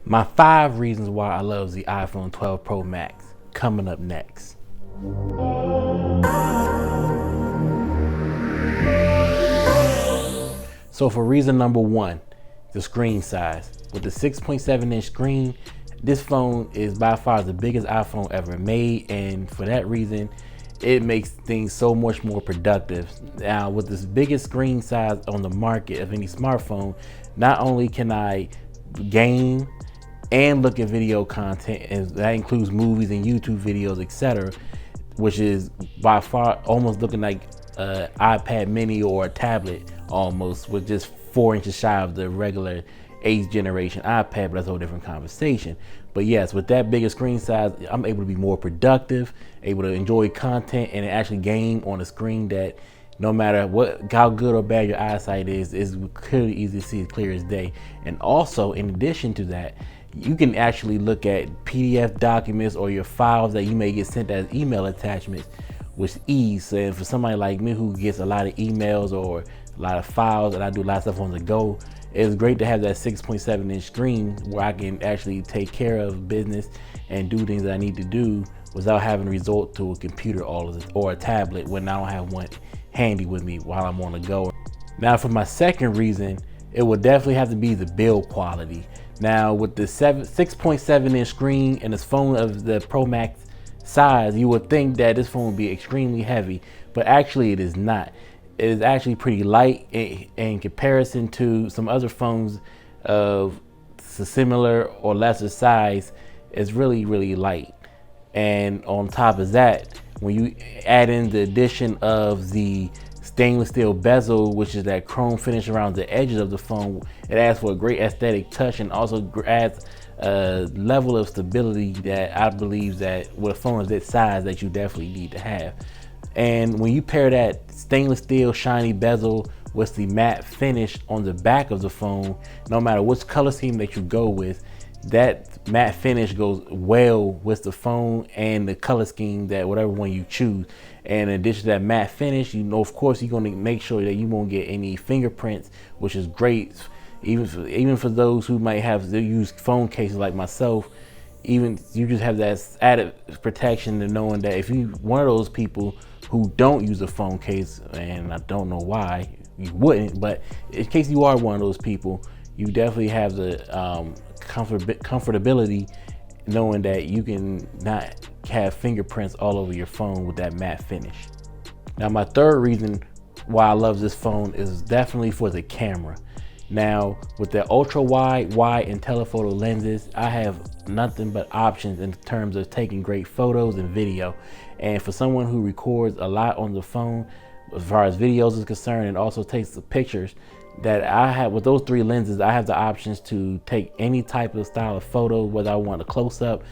My 5 reasons why I love the iPhone 12 Pro Max, coming up next. So for reason number 1, the screen size. With the 6.7-inch screen, this phone is by far the biggest iPhone ever made, and for that reason, it makes things so much more productive. Now, with this biggest screen size on the market of any smartphone, not only can I game and look at video content, and that includes movies and YouTube videos, etc., which is by far almost looking like an iPad mini or a tablet almost, with just 4 inches shy of the regular 8th generation iPad, but that's a whole different conversation. But yes, with that bigger screen size, I'm able to be more productive, able to enjoy content and actually game on a screen that no matter how good or bad your eyesight is clearly easy to see, as clear as day. And also, in addition to that, you can actually look at PDF documents or your files that you may get sent as email attachments with ease. So for somebody like me who gets a lot of emails or a lot of files, and I do a lot of stuff on the go, it's great to have that 6.7-inch screen where I can actually take care of business and do things that I need to do without having to resort to a computer or a tablet when I don't have one handy with me while I'm on the go. Now for my second reason, it would definitely have to be the build quality. Now with the 6.7-inch screen and this phone of the Pro Max size, you would think that this phone would be extremely heavy, but actually it is not. It is actually pretty light in comparison to some other phones of similar or lesser size. It's really light. And on top of that, when you add in the addition of the stainless steel bezel, which is that chrome finish around the edges of the phone, it adds for a great aesthetic touch and also adds a level of stability that I believe that with a phone of this size that you definitely need to have. And when you pair that stainless steel shiny bezel with the matte finish on the back of the phone, no matter which color scheme that you go with, that matte finish goes well with the phone and the color scheme that whatever one you choose. And in addition to that matte finish, you know, of course, you're going to make sure that you won't get any fingerprints, which is great. Even for those who might have to use phone cases like myself, even you just have that added protection to knowing that if you one of those people who don't use a phone case, and I don't know why you wouldn't, but in case you are one of those people, you definitely have the comfortability knowing that you can not have fingerprints all over your phone with that matte finish. Now my third reason why I love this phone is definitely for the camera. Now with the ultra wide and telephoto lenses, I have nothing but options in terms of taking great photos and video. And for someone who records a lot on the phone as far as videos is concerned, and also takes the pictures, that I have with those 3 lenses, I have the options to take any type of style of photo, whether I want a close-up,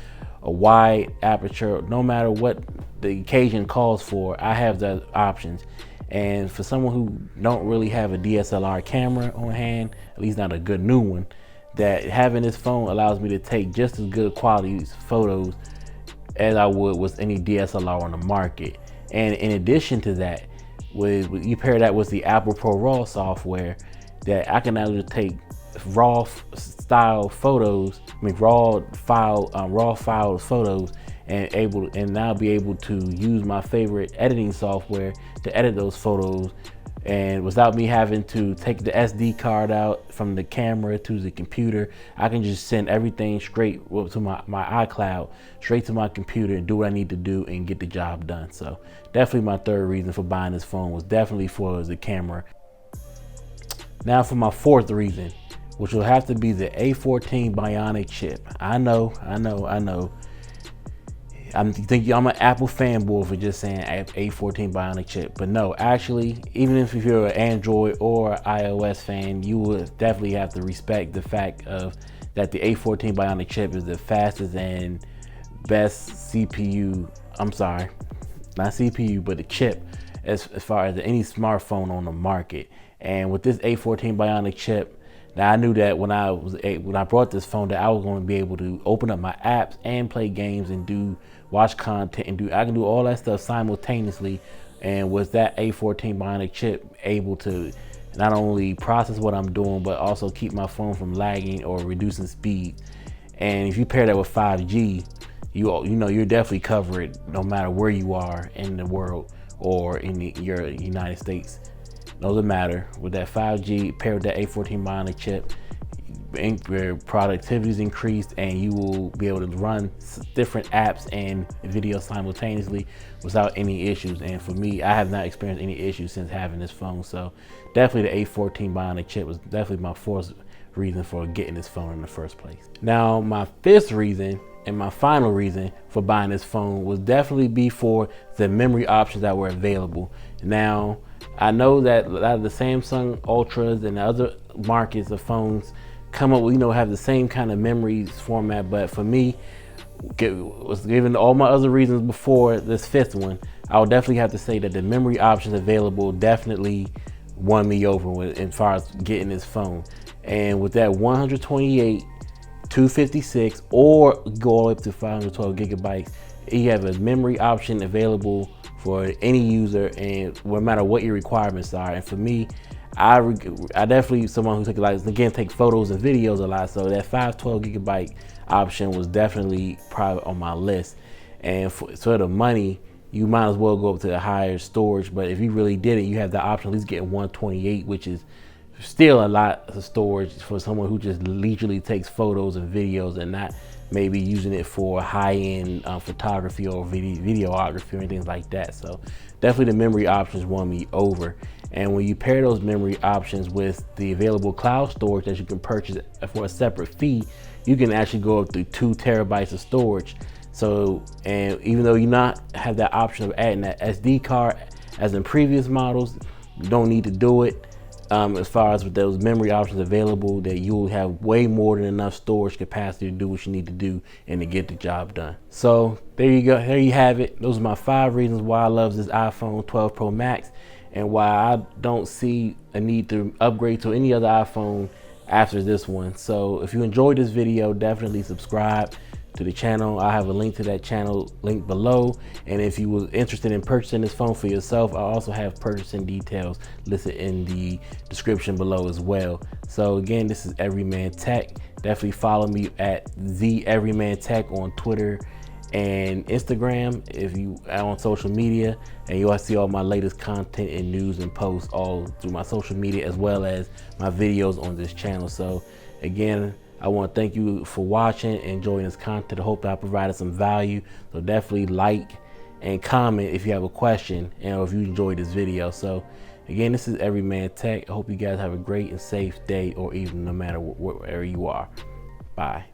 a wide aperture, no matter what the occasion calls for, I have the options. And for someone who don't really have a DSLR camera on hand, at least not a good new one, that having this phone allows me to take just as good quality photos as I would with any DSLR on the market. And in addition to that, with you pair that with the Apple Pro Raw software, that I can now take raw file photos and now be able to use my favorite editing software to edit those photos, and without me having to take the SD card out from the camera to the computer, I can just send everything straight to my iCloud, straight to my computer, and do what I need to do and get the job done. So definitely my third reason for buying this phone was definitely for the camera. Now for my fourth reason, which will have to be the A14 BIONIC chip. I know. I'm thinking I'm an Apple fanboy for just saying A14 BIONIC chip, but no, actually, even if you're an Android or iOS fan, you would definitely have to respect the fact of that the A14 BIONIC chip is the fastest and best CPU. I'm sorry, not CPU, but the chip as far as any smartphone on the market. And with this A14 BIONIC chip, now I knew that when I brought this phone that I was going to be able to open up my apps and play games and watch content and I can do all that stuff simultaneously. And with that A14 BIONIC chip, able to not only process what I'm doing, but also keep my phone from lagging or reducing speed. And if you pair that with 5G, you know you're definitely covered no matter where you are in the world or in your United States. Doesn't matter. With that 5G paired with that A14 BIONIC chip, your productivity is increased, and you will be able to run different apps and videos simultaneously without any issues. And for me, I have not experienced any issues since having this phone. So definitely the A14 BIONIC chip was definitely my fourth reason for getting this phone in the first place. Now, my fifth reason and my final reason for buying this phone was definitely be for the memory options that were available. Now, I know that a lot of the Samsung Ultras and the other markets of phones come up with, have the same kind of memory format, but for me, given all my other reasons before this fifth one, I would definitely have to say that the memory options available definitely won me over as far as getting this phone. And with that 128, 256, or go all up to 512 gigabytes, you have a memory option available for any user, and no matter what your requirements are. And for me, I definitely someone who takes photos and videos a lot, so that 512 gigabyte option was definitely probably on my list. And for the money, you might as well go up to the higher storage. But if you really did it, you have the option at least getting 128, which is still a lot of storage for someone who just leisurely takes photos and videos and not maybe using it for high-end photography or videography or anything like that. So definitely the memory options won me over. And when you pair those memory options with the available cloud storage that you can purchase for a separate fee, you can actually go up to 2 terabytes of storage. So, and even though you not have that option of adding that SD card as in previous models, you don't need to do it. As far as with those memory options available, that you'll have way more than enough storage capacity to do what you need to do and to get the job done. So there you go, there you have it. Those are my 5 reasons why I love this iPhone 12 Pro Max and why I don't see a need to upgrade to any other iPhone after this one. So if you enjoyed this video, definitely subscribe to the channel. I have a link to that channel linked below, and if you were interested in purchasing this phone for yourself, I also have purchasing details listed in the description below as well. So again, this is Everyman Tech. Definitely follow me at the Everyman Tech on Twitter and Instagram if you are on social media, and you'll see all my latest content and news and posts all through my social media as well as my videos on this channel. So again, I want to thank you for watching and enjoying this content. I hope I provided some value. So definitely like and comment if you have a question and if you enjoyed this video. So again, this is Everyman Tech. I hope you guys have a great and safe day or evening no matter wherever you are. Bye.